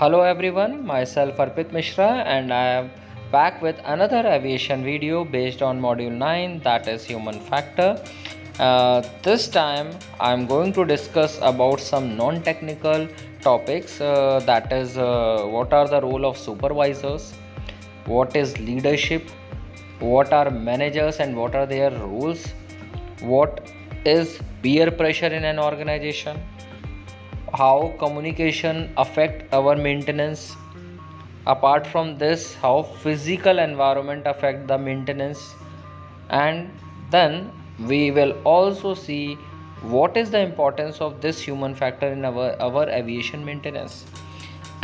Hello everyone, myself Arpit Mishra and I am back with another aviation video based on module 9, that is human factor. This time I am going to discuss about some non-technical topics, that is what are the role of supervisors, what is leadership, what are managers and what are their roles, what is peer pressure in an organization, how communication affect our maintenance. Apart from this, how physical environment affect the maintenance, and then we will also see what is the importance of this human factor in our aviation maintenance,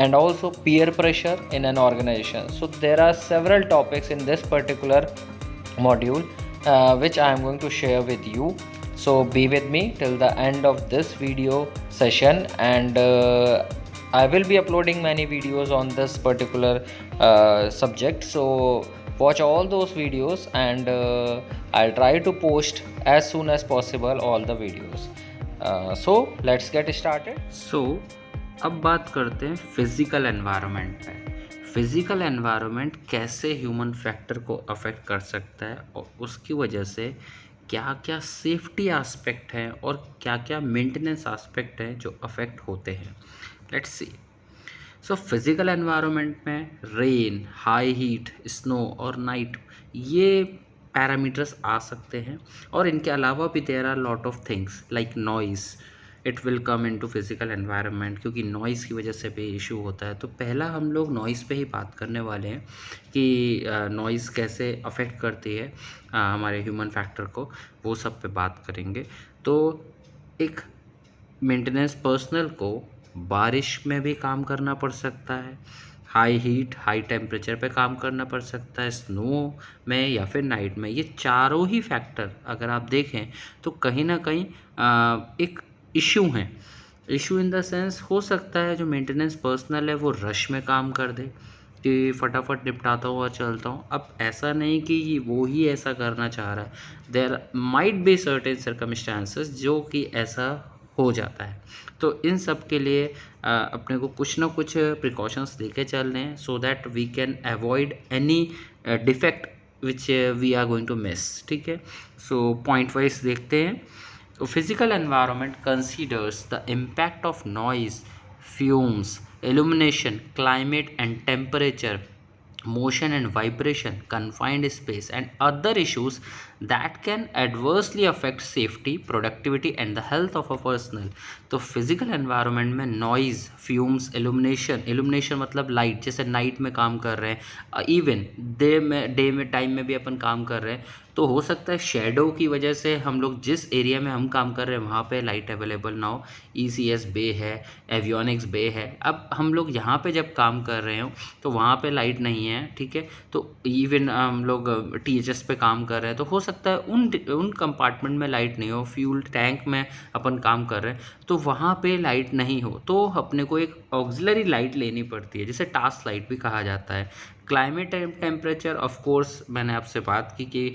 and also peer pressure in an organization. So there are several topics in this particular module which I am going to share with you. So be with me till the end of this video session, and I will be uploading many videos on this particular subject. So watch all those videos, and I'll try to post as soon as possible all the videos. So let's get started. So अब बात करते हैं physical environment पे। Physical environment कैसे human factor को affect कर सकता है और उसकी वजह से क्या क्या सेफ्टी एस्पेक्ट हैं और क्या क्या मेंटेनेंस एस्पेक्ट हैं जो अफेक्ट होते हैं। Let's see. So physical environment में रेन, हाई हीट, स्नो और नाइट ये पैरामीटर्स आ सकते हैं, और इनके अलावा भी there are lot of things like noise. It will come into physical environment क्योंकि नॉइज़ की वजह से भी इशू होता है। तो पहला हम लोग नॉइज़ पे ही बात करने वाले हैं कि नॉइज़ कैसे अफेक्ट करती है हमारे ह्यूमन फैक्टर को, वो सब पे बात करेंगे। तो एक मेंटेनेंस पर्सनल को बारिश में भी काम करना पड़ सकता है, हाई हीट हाई टेम्परेचर पे काम करना पड़ सकता है, स्नो में या फिर नाइट में। ये चारों ही फैक्टर अगर आप देखें तो कहीं ना कहीं एक इशू हैं। इशू इन द सेंस हो सकता है जो मेंटेनेंस पर्सनल है वो रश में काम कर दे कि फटाफट निपटाता हूँ और चलता हूँ। अब ऐसा नहीं कि वो ही ऐसा करना चाह रहा है, there might be certain circumstances जो कि ऐसा हो जाता है। तो इन सब के लिए अपने को कुछ ना कुछ प्रिकॉशंस लेके चलने हैं so that we can avoid any defect which we are going to miss. ठीक है, सो पॉइंट वाइज देखते हैं। So physical environment considers the impact of noise, fumes, illumination, climate and temperature, motion and vibration, confined space and other issues that can adversely affect safety, productivity and the health of a personnel. तो physical environment में noise, fumes, illumination मतलब light, जैसे night में काम कर रहे हैं, even day में टाइम में भी अपन काम कर रहे हैं, तो हो सकता है शेडो की वजह से हम लोग जिस एरिया में हम काम कर रहे हैं वहाँ पे लाइट अवेलेबल ना हो। ECS बे है, एवियोनिक्स बे है, अब हम लोग यहाँ पे जब काम कर रहे हो तो वहाँ पे लाइट नहीं है। ठीक है, तो इवन हम लोग THS पे काम कर रहे हैं तो हो सकता है उन कंपार्टमेंट में लाइट नहीं हो। फ्यूल टैंक में अपन काम कर रहे हैं तो वहाँ पे लाइट नहीं हो, तो अपने को एक ऑक्सिलरी लाइट लेनी पड़ती है जिसे टास्क लाइट भी कहा जाता है। क्लाइमेट टेम्परेचर, ऑफ कोर्स मैंने आपसे बात की कि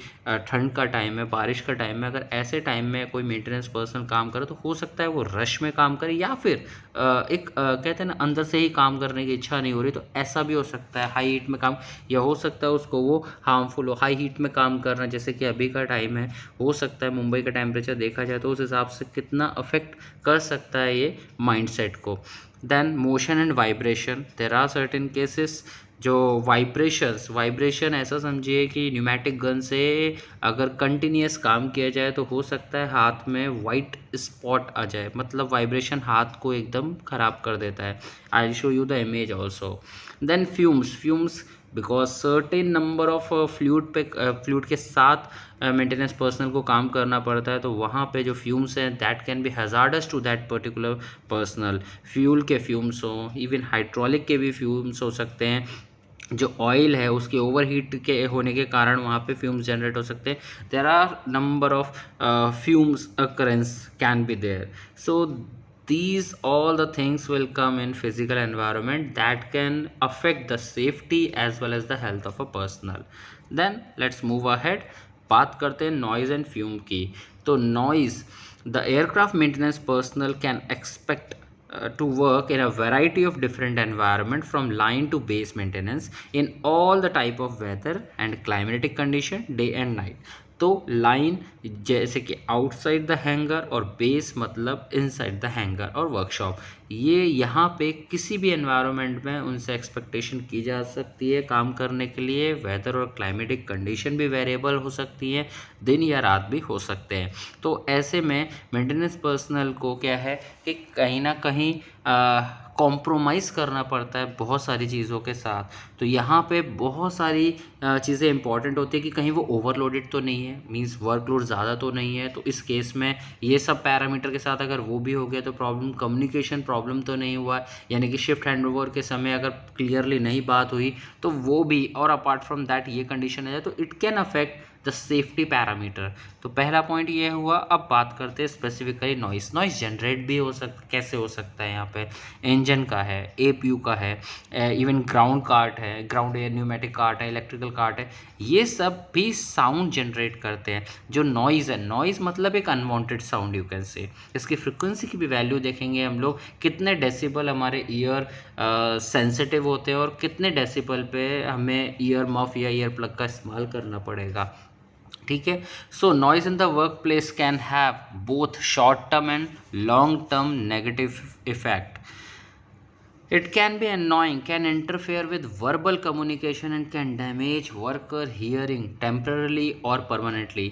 ठंड का टाइम है, बारिश का टाइम है, अगर ऐसे टाइम में कोई मेंटेनेंस पर्सन काम करे तो हो सकता है वो रश में काम करे या फिर कहते हैं ना अंदर से ही काम करने की इच्छा नहीं हो रही, तो ऐसा भी हो सकता है। हाई हीट में काम, या हो सकता है उसको वो हार्मफुल हो। हाई हीट में काम करना जैसे कि अभी का टाइम है, हो सकता है मुंबई का टेम्परेचर देखा जाए तो उस हिसाब से कितना अफेक्ट कर सकता है ये माइंडसेट को। Then motion and vibration, there are certain cases जो वाइब्रेशन ऐसा समझिए कि न्यूमेटिक गन से अगर कंटिन्यूस काम किया जाए तो हो सकता है हाथ में वाइट स्पॉट आ जाए, मतलब वाइब्रेशन हाथ को एकदम ख़राब कर देता है। I will show you the image also. Then fumes because certain number of fluid के साथ मेंटेनेंस पर्सनल को काम करना पड़ता है, तो वहाँ पे जो फ्यूम्स हैं that can be hazardous to that particular personal. Fuel के फ्यूम्स हों, इवन हाइड्रोलिक के भी फ्यूम्स हो सकते हैं। जो ऑयल है उसके ओवरहीट के होने के कारण वहाँ पे फ्यूम्स जनरेट हो सकते हैं। There are number of fumes occurrence can be there. So these all the things will come in physical environment that can affect the safety as well as the health of a personal. Then let's move ahead, बात करते हैं noise and fume की। तो noise, the aircraft maintenance personal can expect to work in a variety of different environment from line to base maintenance in all the type of weather and climatic condition day and night. तो line जैसे कि outside the hanger और base मतलब inside the hanger और workshop, ये यहाँ पे किसी भी एनवायरनमेंट में उनसे एक्सपेक्टेशन की जा सकती है काम करने के लिए। वेदर और क्लाइमेटिक कंडीशन भी वेरिएबल हो सकती है, दिन या रात भी हो सकते हैं। तो ऐसे में मेंटेनेंस पर्सनल को क्या है कि कहीं ना कहीं कॉम्प्रोमाइज़ करना पड़ता है बहुत सारी चीज़ों के साथ। तो यहाँ पे बहुत सारी चीज़ें इंपॉर्टेंट होती है कि कहीं वो ओवरलोडेड तो नहीं है, मींस वर्कलोड ज़्यादा तो नहीं है। तो इस केस में ये सब पैरामीटर के साथ अगर वो भी हो गया तो प्रॉब्लम, कम्युनिकेशन प्रॉब्लम तो नहीं हुआ है, यानी कि शिफ्ट हैंडओवर के समय अगर क्लियरली नहीं बात हुई तो वो भी, और अपार्ट फ्रॉम दैट ये कंडीशन है तो it can affect the safety parameter. तो पहला पॉइंट ये हुआ। अब बात करते हैं स्पेसिफिकली नॉइस। नॉइस जनरेट भी हो कैसे हो सकता है, यहाँ पे इंजन का है, एपीयू का है, इवन ग्राउंड कार्ट है, ग्राउंड एयर न्यूमेटिक कार्ट है, इलेक्ट्रिकल कार्ट है, ये सब भी साउंड जनरेट करते हैं। जो नॉइज़ है, नॉइज़ मतलब एक unwanted sound you can say. इसकी फ्रिक्वेंसी की भी वैल्यू देखेंगे हम लोग, कितने डेसिबल हमारे ईयर सेंसिटिव होते हैं और कितने डेसिबल पे हमें ईयर मफ या ईयर प्लग का इस्तेमाल करना पड़ेगा। ठीक है। So noise in the workplace can have both short term and long term negative effect. It can be annoying, can interfere with verbal communication and can damage worker hearing temporarily or permanently.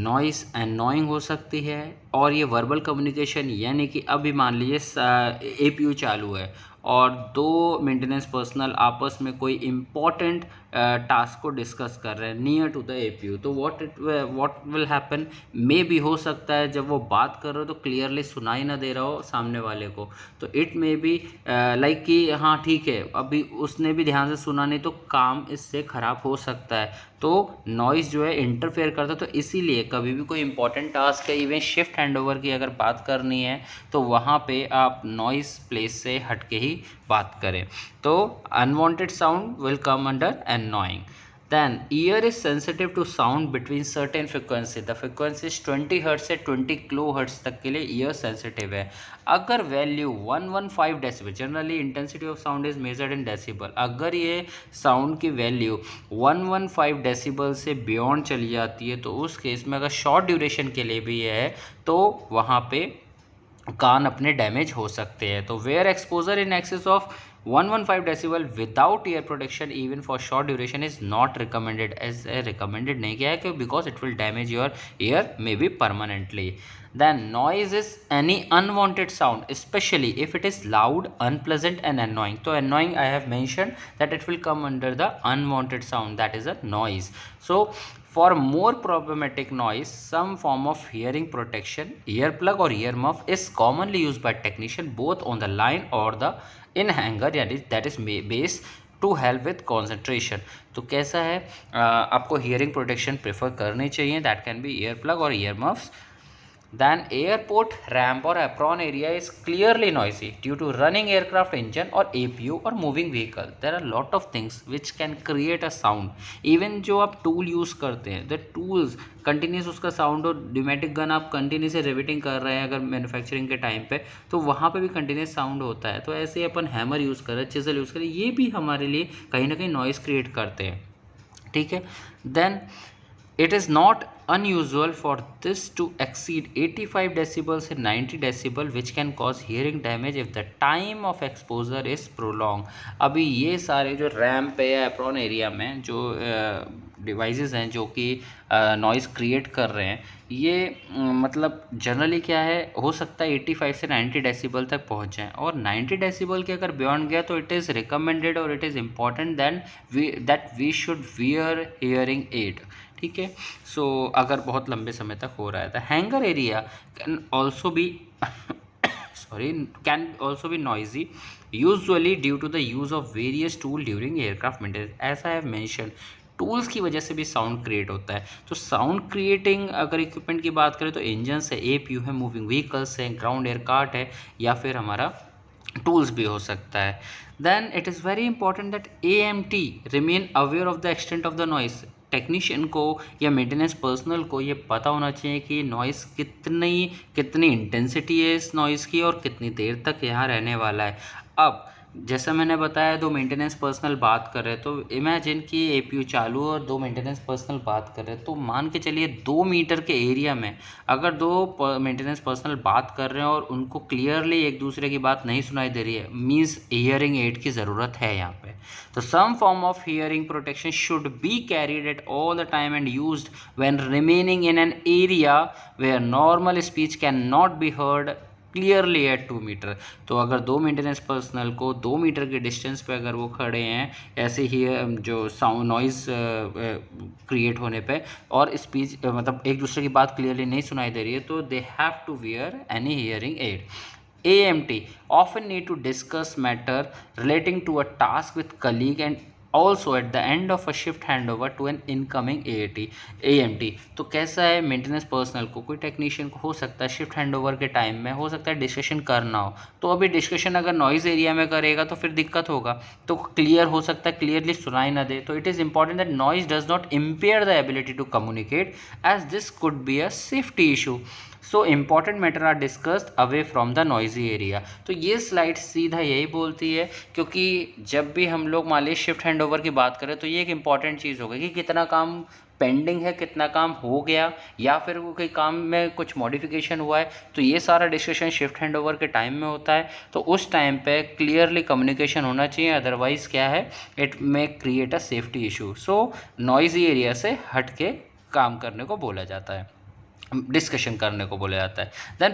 Noise annoying हो सकती है और ये verbal communication यानी कि अभी मान लीजिए APU चालू है और दो मेंटेनेंस पर्सनल आपस में कोई इम्पॉर्टेंट टास्क को डिस्कस कर रहे हैं नियर टू द APU, तो व्हाट विल हैपन, मे भी हो सकता है जब वो बात कर रहे हो तो क्लियरली सुनाई ना दे रहा हो सामने वाले को, तो इट मे बी लाइक कि हाँ ठीक है अभी उसने भी ध्यान से सुना नहीं तो काम इससे ख़राब हो सकता है। तो नॉइज़ जो है इंटरफेयर करता है। तो इसीलिए कभी भी कोई इंपॉर्टेंट टास्क है, इवन शिफ्ट हैंडओवर की अगर बात करनी है तो वहाँ पे आप नॉइज़ प्लेस से हट के ही बात करें। तो unwanted sound will come under annoying. Then ear is sensitive to sound between certain frequency. The frequency is 20 hertz से 20 किलो हर्ट्ज तक के लिए ईयर सेंसिटिव है। अगर value 115 decibel, generally intensity of sound is measured in decibel, अगर ये sound की value 115 decibel से बियॉन्ड चली जाती है तो उस केस में अगर शॉर्ट ड्यूरेशन के लिए भी है तो वहाँ पे कान अपने डैमेज हो सकते हैं। तो where exposure in excess of 115 decibel without ear protection even for short duration is not recommended, as recommended नहीं किया है कि because it will damage your ear maybe permanently. Then noise is any unwanted sound especially if it is loud, unpleasant and annoying. तो annoying I have mentioned that it will come under the unwanted sound, that is a noise. So for more problematic noise, some form of hearing protection, earplug or ear muff is commonly used by technician both on the line or the in hanger, that is base to help with concentration. तो कैसा है आपको hearing protection prefer करनी चाहिए, that can be earplug or ear muffs. Then airport ramp or apron area is clearly noisy due to running aircraft engine or APU or moving vehicle. There are lot of things which can create a sound. Even जो आप tool use करते हैं, the tools continuous उसका sound, और pneumatic gun आप continuous riveting कर रहे हैं अगर मैन्युफैक्चरिंग के टाइम पे तो वहाँ पे भी कंटिन्यूस साउंड होता है। तो ऐसे ही अपन हैमर यूज़ कर रहे हैं, चिजल यूज़ कर रहे हैं, ये भी हमारे लिए कहीं ना कहीं नॉइस क्रिएट करते हैं। ठीक है। Then it is not unusual for this to exceed 85 decibels and 90 decibel which can cause hearing damage if the time of exposure is prolonged. अभी ये सारे जो रैम्प है या एप्रॉन एरिया में जो डिवाइसेस हैं जो कि नॉइज़ क्रिएट कर रहे हैं, ये मतलब जनरली क्या है, हो सकता है 85 से 90 डेसिबल तक पहुंच जाएं, और 90 डेसिबल के अगर बियॉन्ड गया तो इट इज़ रिकमेंडेड और it is important that we should wear hearing aid. ठीक है। सो अगर बहुत लंबे समय तक हो रहा है, the hanger area can also be can also be noisy usually due to the use of various tool during aircraft maintenance. As I have mentioned, tools की वजह से भी साउंड क्रिएट होता है। तो साउंड क्रिएटिंग अगर इक्विपमेंट की बात करें तो इंजन्स है, APU है, मूविंग व्हीकल्स है, ग्राउंड एयर कार्ट है, या फिर हमारा टूल्स भी हो सकता है। Then it is very important that AMT remain aware of the extent of the noise. Technician को या मेंटेनेंस पर्सनल को ये पता होना चाहिए कि नॉइज़ कितनी इंटेंसिटी है इस नॉइज़ की और कितनी देर तक यहाँ रहने वाला है। अब जैसा मैंने बताया, दो मेंटेनेंस पर्सनल बात कर रहे हैं, तो इमेजिन कि एपीयू चालू और दो मेंटेनेंस पर्सनल बात कर रहे हैं, तो मान के चलिए 2 मीटर के एरिया में अगर दो मेंटेनेंस पर्सनल बात कर रहे हैं और उनको क्लियरली एक दूसरे की बात नहीं सुनाई दे रही है, मीन्स हियरिंग एड की ज़रूरत है यहाँ पे। तो some form of hearing protection should be carried at all the time and used when remaining in an area where normal speech can not be heard clearly at 2 metre. तो अगर दो maintenance personal को 2 metre के distance पे अगर वो खड़े हैं ऐसे ही जो साउंड नॉइज़ क्रिएट होने पे और स्पीच मतलब एक दूसरे की बात क्लियरली नहीं सुनाई दे रही है, तो they have to wear any hearing aid. AMT often need to discuss matter relating to a task with colleague and also at the end of a shift handover to an incoming AMT। तो कैसा है, maintenance personal को, कोई technician को हो सकता है shift handover के टाइम में हो सकता है डिस्कशन करना हो, तो अभी डिस्कशन अगर नॉइज़ एरिया में करेगा तो फिर दिक्कत होगा, तो क्लियर हो सकता है क्लियरली सुनाई ना दे। तो it is important that noise does not impair the ability to communicate as this could be a safety issue. So important matter are discussed away from the noisy area. तो ये slide सीधा यही बोलती है, क्योंकि जब भी हम लोग मान लीजिए शिफ्ट हैंडओवर की बात करें तो ये एक इंपॉर्टेंट चीज़ होगी कि कितना काम पेंडिंग है, कितना काम हो गया, या फिर वो कोई काम में कुछ मॉडिफिकेशन हुआ है, तो ये सारा डिस्कशन शिफ्ट हैंडओवर के टाइम में होता है। तो उस टाइम पे क्लियरली कम्युनिकेशन होना चाहिए, अदरवाइज़ क्या है, it may create a safety issue. So noisy area से हट के काम करने को बोला जाता है, डिस्कशन करने को बोला जाता है। Then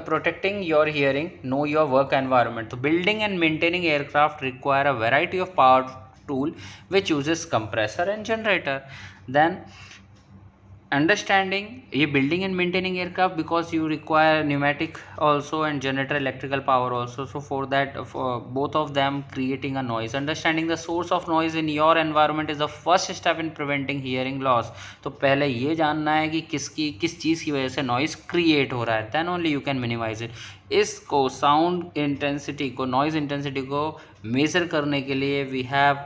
protecting your hearing, know your work environment. तो building and maintaining aircraft require a variety of power tool which uses compressor and generator. Then understanding ये building and maintaining aircraft because you require pneumatic also and generator electrical power also, so for that for both of them creating a noise. Understanding the source of noise in your environment is the first step in preventing hearing loss। तो पहले ये जानना है कि किस चीज़ की वजह से नॉइज़ क्रिएट हो रहा है, then only you can minimize it। इसको साउंड इंटेंसिटी को, नॉइज़ इंटेंसिटी को मेज़र करने के लिए we have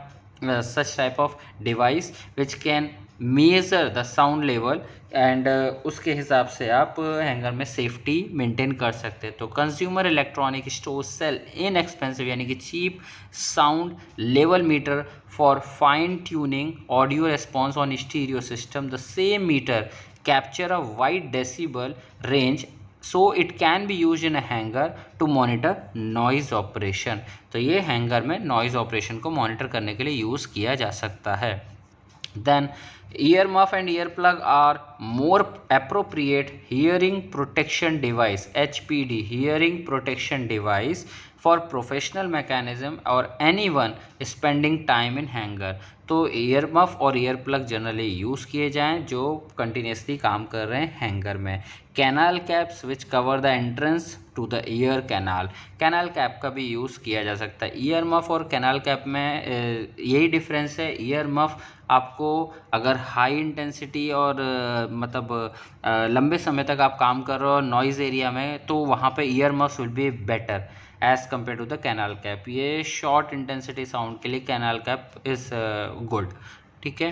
such type of device which can measure the sound level and उसके हिसाब से आप हैंगर में सेफ्टी मेंटेन कर सकते हैं। तो consumer electronic store sell inexpensive यानी कि cheap sound level meter for fine tuning audio response on stereo system. The same meter capture a wide decibel range, so it can be use in a hangar to monitor noise operation. तो ये hanger में noise operation को monitor करने के लिए use किया जा सकता है। Then earmuff and earplug are more appropriate hearing protection device, HPD, hearing protection device for professional mechanism or anyone spending time in hangar। तो earmuff और earplug जनरली यूज़ किए जाएं जो कंटिन्यूसली काम कर रहे हैं हैंगर में। Canal caps which cover the entrance to the ear canal, canal cap का भी यूज़ किया जा सकता है। ईयर मफ और कैनाल कैप में यही डिफरेंस है। ईयर मफ आपको अगर हाई इंटेंसिटी और मतलब लंबे समय तक आप काम कर रहे हो नॉइज़ एरिया में, तो वहाँ पे ear muffs will be better as compare to the canal cap. ये शॉर्ट इंटेंसिटी साउंड के लिए कैनाल कैप इज़ गुड, ठीक है।